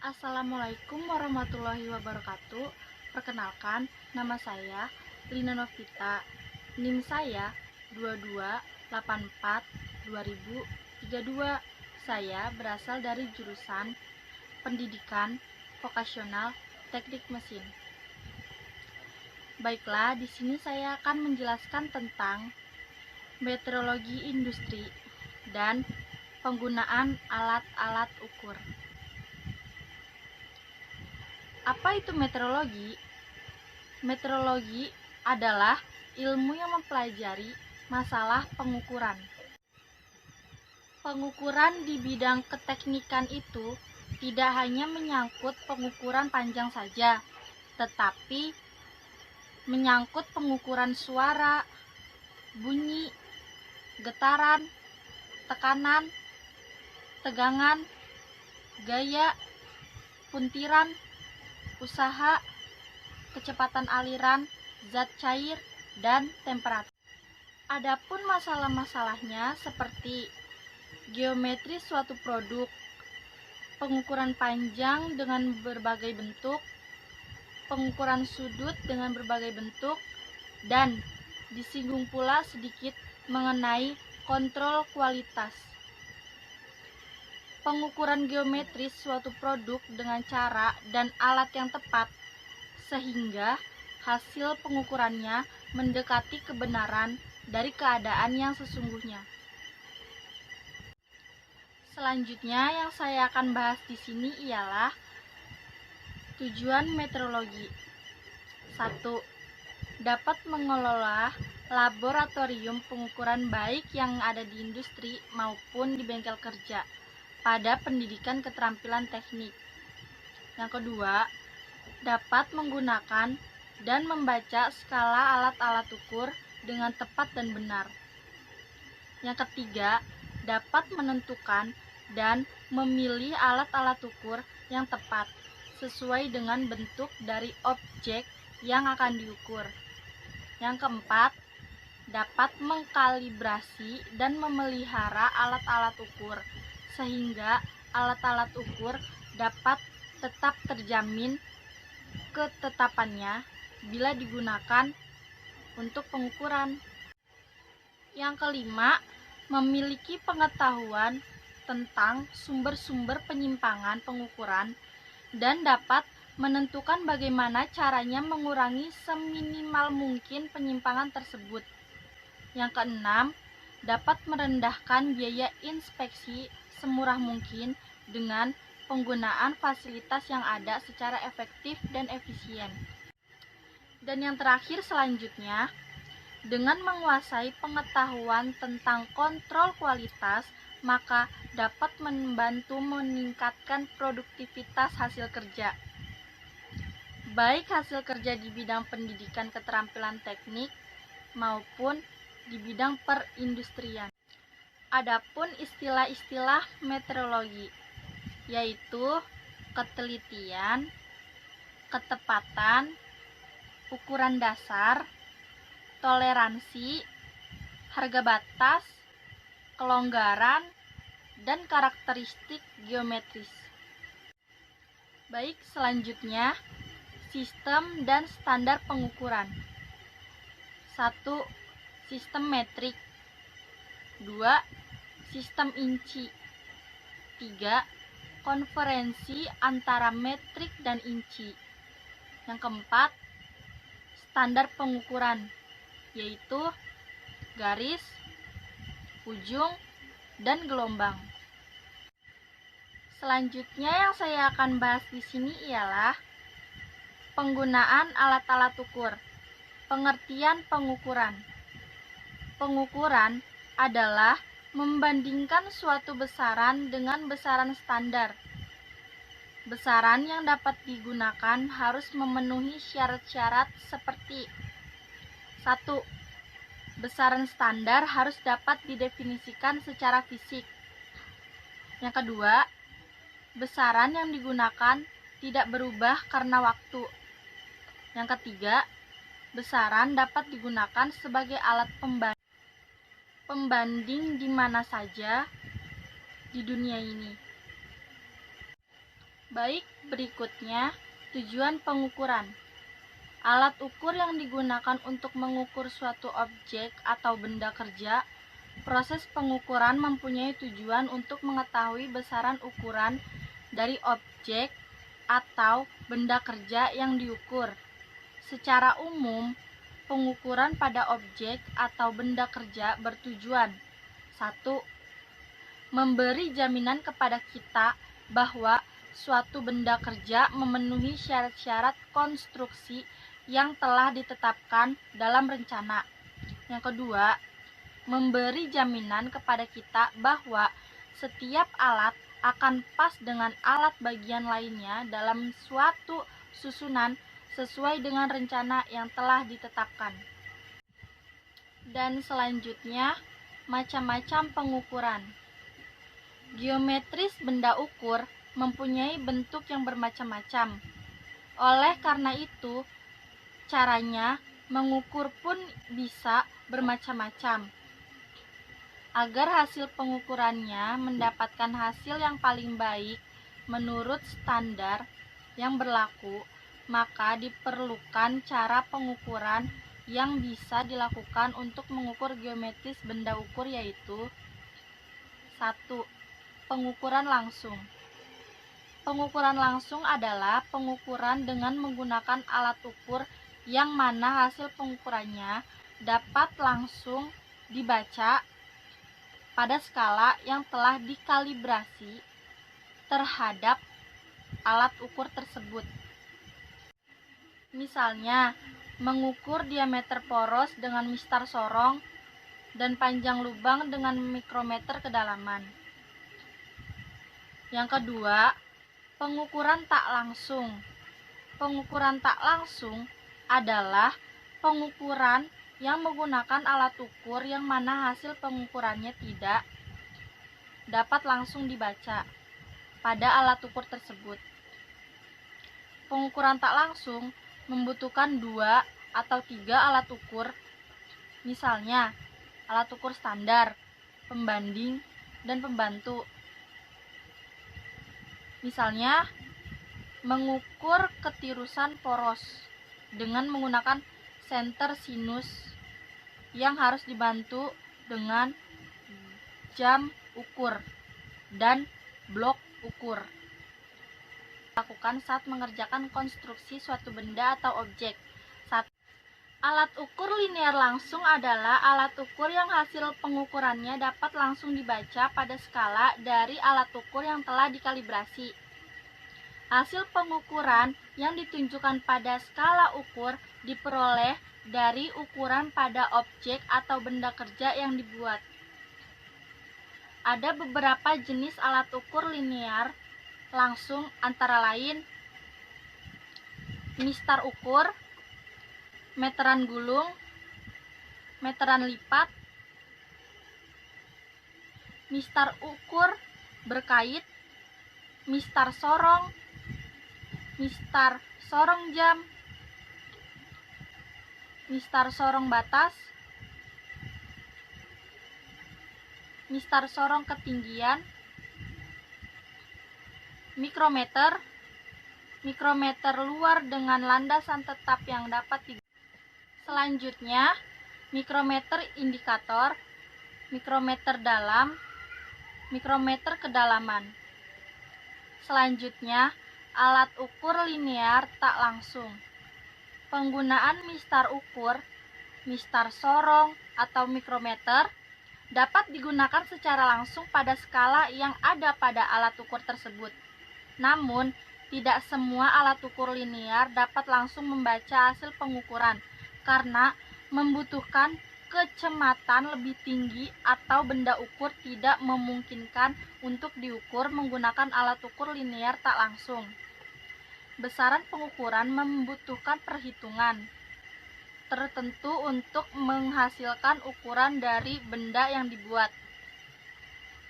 Assalamualaikum warahmatullahi wabarakatuh. Perkenalkan, nama saya Lina Novita. NIM saya 2284-2032. Saya berasal dari jurusan Pendidikan Vokasional Teknik Mesin. Baiklah, di sini saya akan menjelaskan tentang metrologi industri dan penggunaan alat-alat ukur. Apa itu metrologi? Metrologi adalah ilmu yang mempelajari masalah pengukuran. Pengukuran di bidang keteknikan itu tidak hanya menyangkut pengukuran panjang saja, tetapi menyangkut pengukuran suara, bunyi, getaran, tekanan, tegangan, gaya, puntiran, usaha, kecepatan aliran, zat cair, dan temperatur. Adapun masalah-masalahnya seperti geometri suatu produk, pengukuran panjang dengan berbagai bentuk, pengukuran sudut dengan berbagai bentuk, dan disinggung pula sedikit mengenai kontrol kualitas. Pengukuran geometris suatu produk dengan cara dan alat yang tepat, sehingga hasil pengukurannya mendekati kebenaran dari keadaan yang sesungguhnya. Selanjutnya yang saya akan bahas di sini ialah tujuan metrologi. 1. Dapat mengelola laboratorium pengukuran baik yang ada di industri maupun di bengkel kerja pada pendidikan keterampilan teknik. Yang kedua, dapat menggunakan dan membaca skala alat-alat ukur dengan tepat dan benar. Yang ketiga, dapat menentukan dan memilih alat-alat ukur yang tepat sesuai dengan bentuk dari objek yang akan diukur. Yang keempat, dapat mengkalibrasi dan memelihara alat-alat ukur sehingga alat-alat ukur dapat tetap terjamin ketetapannya bila digunakan untuk pengukuran. Yang kelima, memiliki pengetahuan tentang sumber-sumber penyimpangan pengukuran dan dapat menentukan bagaimana caranya mengurangi seminimal mungkin penyimpangan tersebut. Yang keenam, dapat merendahkan biaya inspeksi semurah mungkin dengan penggunaan fasilitas yang ada secara efektif dan efisien. Dan yang terakhir selanjutnya, dengan menguasai pengetahuan tentang kontrol kualitas, maka dapat membantu meningkatkan produktivitas hasil kerja. Baik hasil kerja di bidang pendidikan keterampilan teknik maupun di bidang perindustrian. Adapun istilah-istilah metrologi, yaitu ketelitian, ketepatan, ukuran dasar, toleransi, harga batas, kelonggaran, dan karakteristik geometris. Baik, selanjutnya sistem dan standar pengukuran. 1. Sistem metrik. 2. Sistem inci. 3. Konferensi antara metrik dan inci. Yang keempat, standar pengukuran, yaitu garis, ujung, dan gelombang. Selanjutnya yang saya akan bahas di sini ialah penggunaan alat-alat ukur. Pengertian pengukuran. Pengukuran adalah membandingkan suatu besaran dengan besaran standar. Besaran yang dapat digunakan harus memenuhi syarat-syarat seperti 1. Besaran standar harus dapat didefinisikan secara fisik. Yang kedua, besaran yang digunakan tidak berubah karena waktu. Yang ketiga, besaran dapat digunakan sebagai alat pembanding di mana saja di dunia ini. Baik, berikutnya tujuan pengukuran. Alat ukur yang digunakan untuk mengukur suatu objek atau benda kerja. Proses pengukuran mempunyai tujuan untuk mengetahui besaran ukuran dari objek atau benda kerja yang diukur. Secara umum, pengukuran pada objek atau benda kerja bertujuan 1. Memberi jaminan kepada kita bahwa suatu benda kerja memenuhi syarat-syarat konstruksi yang telah ditetapkan dalam rencana. Yang kedua, memberi jaminan kepada kita bahwa setiap alat akan pas dengan alat bagian lainnya dalam suatu susunan sesuai dengan rencana yang telah ditetapkan. Dan selanjutnya, macam-macam pengukuran. Geometris benda ukur mempunyai bentuk yang bermacam-macam. Oleh karena itu, caranya mengukur pun bisa bermacam-macam. Agar hasil pengukurannya mendapatkan hasil yang paling baik menurut standar yang berlaku, maka diperlukan cara pengukuran yang bisa dilakukan untuk mengukur geometris benda ukur, yaitu 1. Pengukuran langsung. Pengukuran langsung adalah pengukuran dengan menggunakan alat ukur yang mana hasil pengukurannya dapat langsung dibaca pada skala yang telah dikalibrasi terhadap alat ukur tersebut. Misalnya, mengukur diameter poros dengan mistar sorong dan panjang lubang dengan mikrometer kedalaman. Yang kedua, pengukuran tak langsung. Pengukuran tak langsung adalah pengukuran yang menggunakan alat ukur yang mana hasil pengukurannya tidak dapat langsung dibaca pada alat ukur tersebut. Pengukuran tak langsung membutuhkan 2 atau 3 alat ukur, misalnya alat ukur standar, pembanding, dan pembantu. Misalnya, mengukur ketirusan poros dengan menggunakan senter sinus yang harus dibantu dengan jam ukur dan blok ukur. Lakukan saat mengerjakan konstruksi suatu benda atau objek. 1. Alat ukur linear langsung adalah alat ukur yang hasil pengukurannya dapat langsung dibaca pada skala dari alat ukur yang telah dikalibrasi. Hasil pengukuran yang ditunjukkan pada skala ukur diperoleh dari ukuran pada objek atau benda kerja yang dibuat. Ada beberapa jenis alat ukur linear langsung, antara lain mistar ukur, meteran gulung, meteran lipat, mistar ukur berkait, mistar sorong, mistar sorong jam, mistar sorong batas, mistar sorong ketinggian, mikrometer, mikrometer luar dengan landasan tetap yang dapat Selanjutnya, mikrometer indikator, mikrometer dalam, mikrometer kedalaman. Selanjutnya, alat ukur linear tak langsung. Penggunaan mistar ukur, mistar sorong, atau mikrometer dapat digunakan secara langsung pada skala yang ada pada alat ukur tersebut. Namun, tidak semua alat ukur linear dapat langsung membaca hasil pengukuran karena membutuhkan kecepatan lebih tinggi atau benda ukur tidak memungkinkan untuk diukur menggunakan alat ukur linear tak langsung. Besaran pengukuran membutuhkan perhitungan tertentu untuk menghasilkan ukuran dari benda yang dibuat.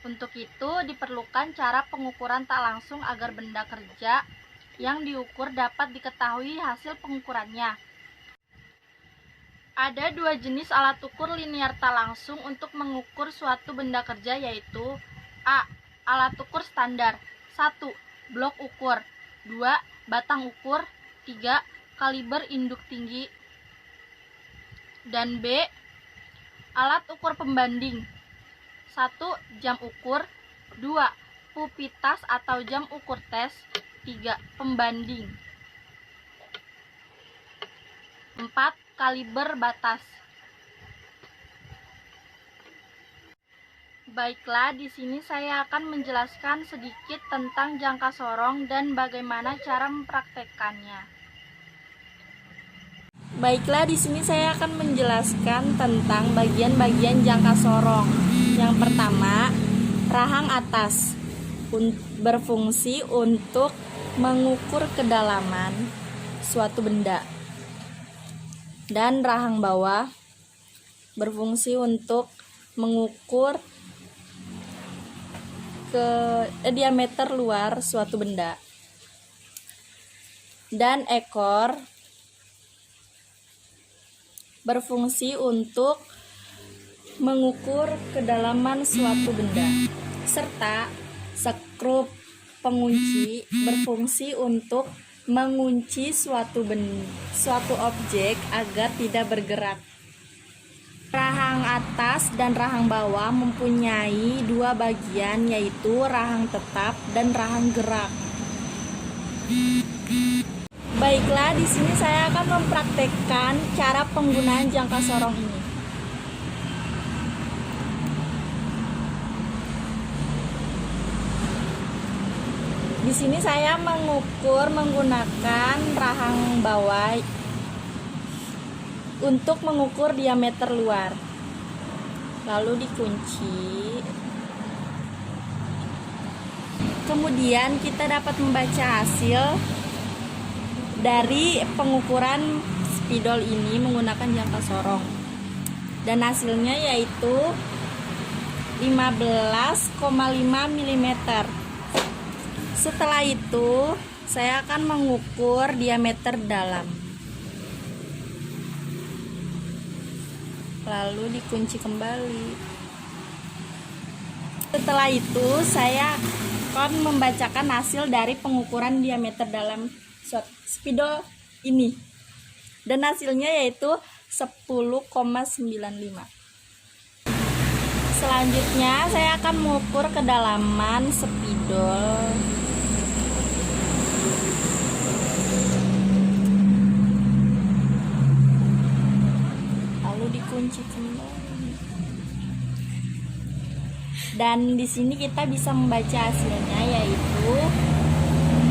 Untuk itu diperlukan cara pengukuran tak langsung agar benda kerja yang diukur dapat diketahui hasil pengukurannya. Ada 2 jenis alat ukur linear tak langsung untuk mengukur suatu benda kerja, yaitu A. Alat ukur standar. 1. blok ukur. 2. Batang ukur. 3. Kaliber induk tinggi. Dan B. Alat ukur pembanding. 1. Jam ukur. 2. Pupitas atau jam ukur tes. 3. Pembanding. 4. Kaliber batas. Baiklah, di sini saya akan menjelaskan sedikit tentang jangka sorong dan bagaimana cara mempraktekkannya. Baiklah, di sini saya akan menjelaskan tentang bagian-bagian jangka sorong. Yang pertama, rahang atas berfungsi untuk mengukur kedalaman suatu benda. Dan rahang bawah berfungsi untuk mengukur diameter luar suatu benda. Dan ekor berfungsi untuk mengukur kedalaman suatu benda. Serta skrup pengunci berfungsi untuk mengunci suatu objek agar tidak bergerak. Rahang atas dan rahang bawah mempunyai dua bagian, yaitu rahang tetap dan rahang gerak. Baiklah, di sini saya akan mempraktekkan cara penggunaan jangka sorong ini. Di sini saya mengukur menggunakan rahang bawah untuk mengukur diameter luar. Lalu dikunci. Kemudian kita dapat membaca hasil dari pengukuran spidol ini menggunakan jangka sorong. Dan hasilnya yaitu 15,5 mm. Setelah itu, saya akan mengukur diameter dalam. Lalu dikunci kembali. Setelah itu, saya akan membacakan hasil dari pengukuran diameter dalam spidol ini. Dan hasilnya yaitu 10,95. Selanjutnya, saya akan mengukur kedalaman spidol. Dikunci kembali. Dan di sini kita bisa membaca hasilnya yaitu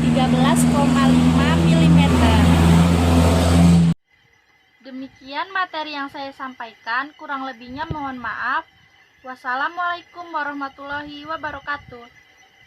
13,5 mm. Demikian materi yang saya sampaikan, kurang lebihnya mohon maaf. Wassalamualaikum warahmatullahi wabarakatuh.